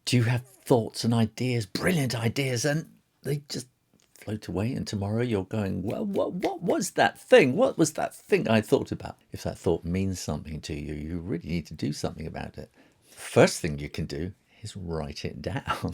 Do you have thoughts and ideas, brilliant ideas, and they just float away, and tomorrow you're going, well, what was that thing? What was that thing I thought about? If that thought means something to you, you really need to do something about it. First thing you can do is write it down.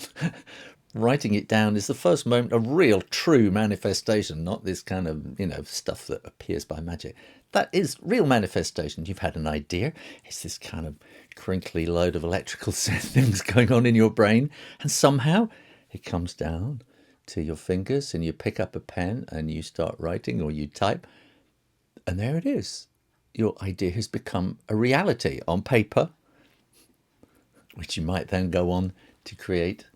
Writing it down is the first moment of real, true manifestation, not this kind of, stuff that appears by magic. That is real manifestation. You've had an idea. It's this kind of crinkly load of electrical things going on in your brain, and somehow it comes down to your fingers, and you pick up a pen and you start writing, or you type, and there it is. Your idea has become a reality on paper, which you might then go on to create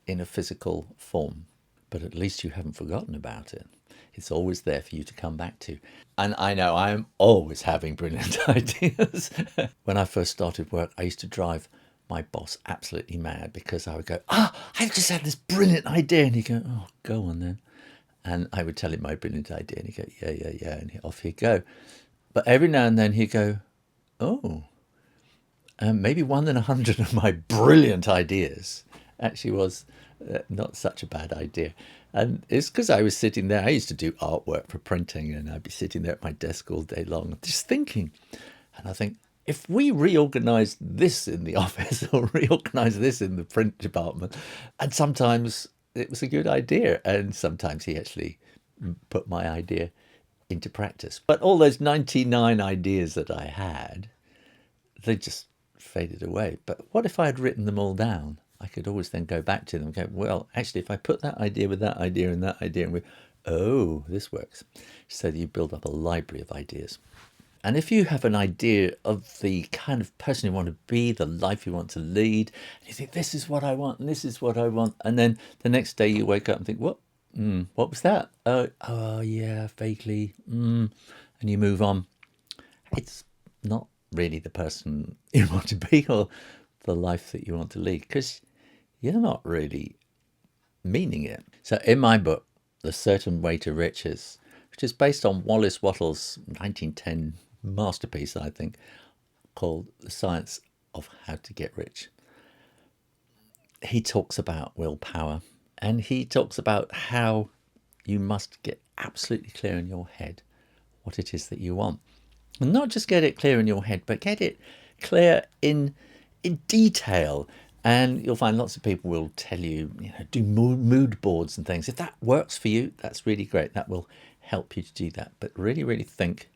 in a physical form. But at least you haven't forgotten about it. It's always there for you to come back to. And I know I'm always having brilliant ideas. When I first started work, I used to drive my boss absolutely mad, because I would go, I've just had this brilliant idea. And he'd go, oh, go on then. And I would tell him my brilliant idea, and he'd go, yeah. And off he'd go. But every now and then he'd go, oh, maybe 1 in 100 of my brilliant ideas actually was not such a bad idea. And it's because I was sitting there. I used to do artwork for printing, and I'd be sitting there at my desk all day long just thinking. And I think, if we reorganize this in the office, or reorganize this in the print department, and sometimes it was a good idea, and sometimes he actually put my idea into practice. But all those 99 ideas that I had, they just faded away. But what if I had written them all down? I could always then go back to them and go, well, actually, if I put that idea with that idea and that idea, and this works. So you build up a library of ideas. And if you have an idea of the kind of person you want to be, the life you want to lead, and you think, this is what I want, and this is what I want, and then the next day you wake up and think, what was that? Oh yeah, vaguely, and you move on. It's not really the person you want to be, or the life that you want to lead, because you're not really meaning it. So in my book, The Certain Way to Riches, which is based on Wallace Wattles' 1910 masterpiece, I think, called The Science of How to Get Rich, he talks about willpower, and he talks about how you must get absolutely clear in your head what it is that you want. And not just get it clear in your head, but get it clear in detail. And you'll find lots of people will tell you, do mood boards and things. If that works for you, that's really great. That will help you to do that. But really, really think.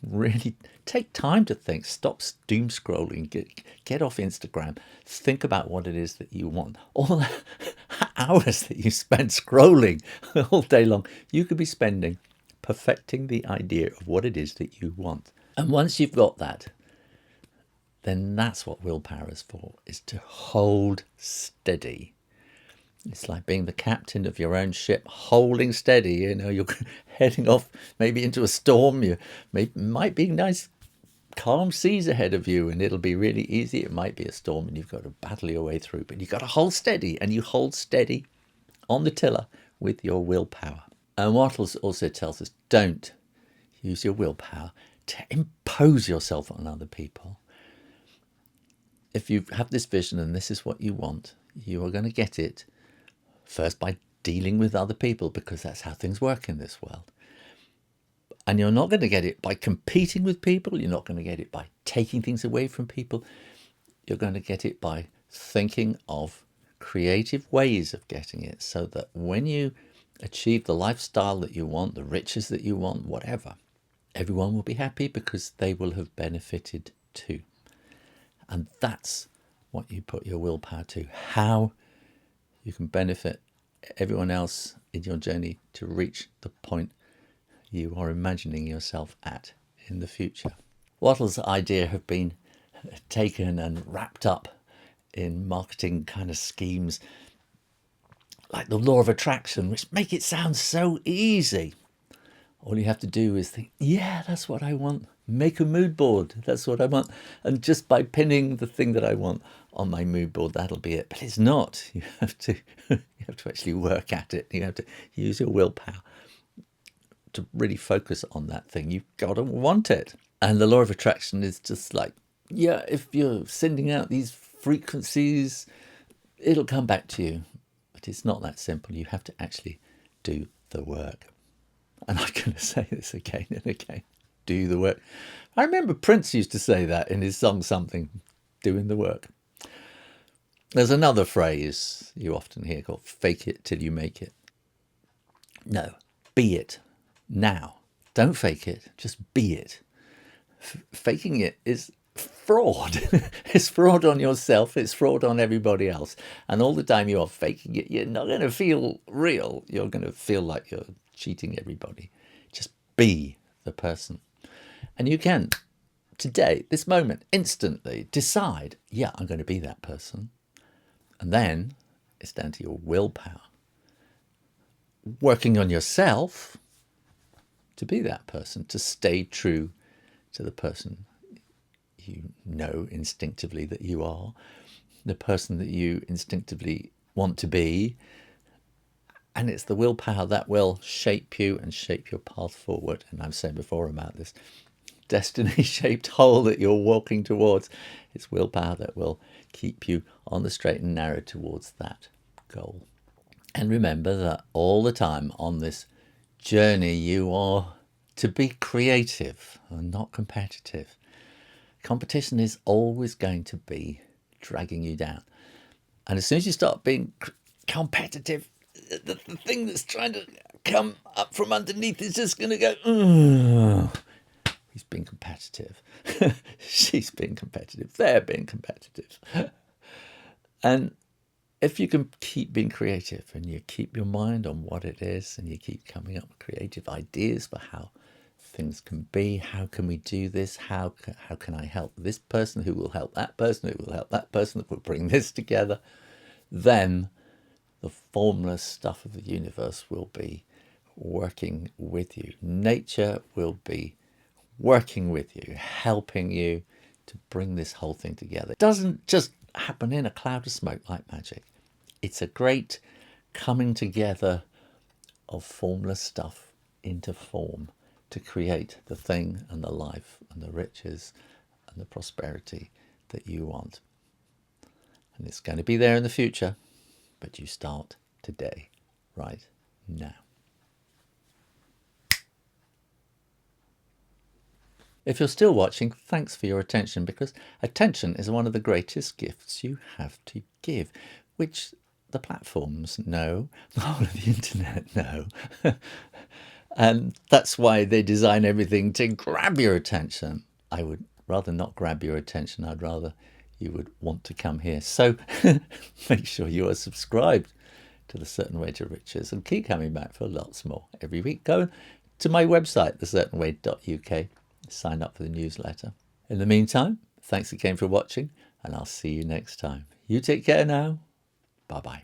Really take time to think. Stop doom scrolling. Get off Instagram. Think about what it is that you want. All the hours that you spend scrolling all day long, you could be spending perfecting the idea of what it is that you want. And once you've got that, then that's what willpower is for, is to hold steady. It's like being the captain of your own ship, holding steady. You're heading off maybe into a storm. Might be nice, calm seas ahead of you, and it'll be really easy. It might be a storm, and you've got to battle your way through. But you've got to hold steady, and you hold steady on the tiller with your willpower. And Wattles also tells us, don't use your willpower to impose yourself on other people. If you have this vision and this is what you want, you are going to get it first by dealing with other people, because that's how things work in this world. And you're not going to get it by competing with people. You're not going to get it by taking things away from people. You're going to get it by thinking of creative ways of getting it, so that when you achieve the lifestyle that you want, the riches that you want, whatever, everyone will be happy because they will have benefited too. And that's what you put your willpower to, how you can benefit everyone else in your journey to reach the point you are imagining yourself at in the future. Wattles' idea have been taken and wrapped up in marketing kind of schemes like the law of attraction, which make it sound so easy. All you have to do is think, yeah, that's what I want. Make a mood board. That's what I want. And just by pinning the thing that I want on my mood board, that'll be it. But it's not. You have to actually work at it. You have to use your willpower to really focus on that thing. You've got to want it. And the law of attraction is just like, yeah, if you're sending out these frequencies, It'll come back to you. But it's not that simple. You have to actually do the work. And I'm going to say this again and again. Do the work. I remember Prince used to say that in his song Something, doing the work. There's another phrase you often hear called fake it till you make it. No, be it now. Don't fake it, just be it. Faking it is fraud. It's fraud on yourself, it's fraud on everybody else. And all the time you are faking it, you're not going to feel real. You're going to feel like you're cheating everybody. Just be the person. And you can, today, this moment, instantly decide, yeah, I'm going to be that person. And then it's down to your willpower. Working on yourself to be that person, to stay true to the person you know instinctively that you are, the person that you instinctively want to be. And it's the willpower that will shape you and shape your path forward. And I've said before about this destiny-shaped hole that you're walking towards. It's willpower that will keep you on the straight and narrow towards that goal. And remember that all the time on this journey, you are to be creative and not competitive. Competition is always going to be dragging you down. And as soon as you start being competitive, the thing that's trying to come up from underneath is just going to go, ugh. He's being competitive. She's being competitive. They're being competitive. And if you can keep being creative and you keep your mind on what it is and you keep coming up with creative ideas for how things can be, how can we do this, how can I help this person who will help that person who will help that person that will bring this together, then the formless stuff of the universe will be working with you. Nature will be working with you, helping you to bring this whole thing together. It doesn't just happen in a cloud of smoke like magic. It's a great coming together of formless stuff into form to create the thing and the life and the riches and the prosperity that you want. And it's going to be there in the future, but you start today, right now. If you're still watching, thanks for your attention, because attention is one of the greatest gifts you have to give, which the platforms know, the whole of the internet know. And that's why they design everything to grab your attention. I would rather not grab your attention. I'd rather you would want to come here. So make sure you are subscribed to The Certain Way to Riches and keep coming back for lots more every week. Go to my website, thecertainway.uk. Sign up for the newsletter. In the meantime, thanks again for watching, and I'll see you next time. You take care now. Bye-bye.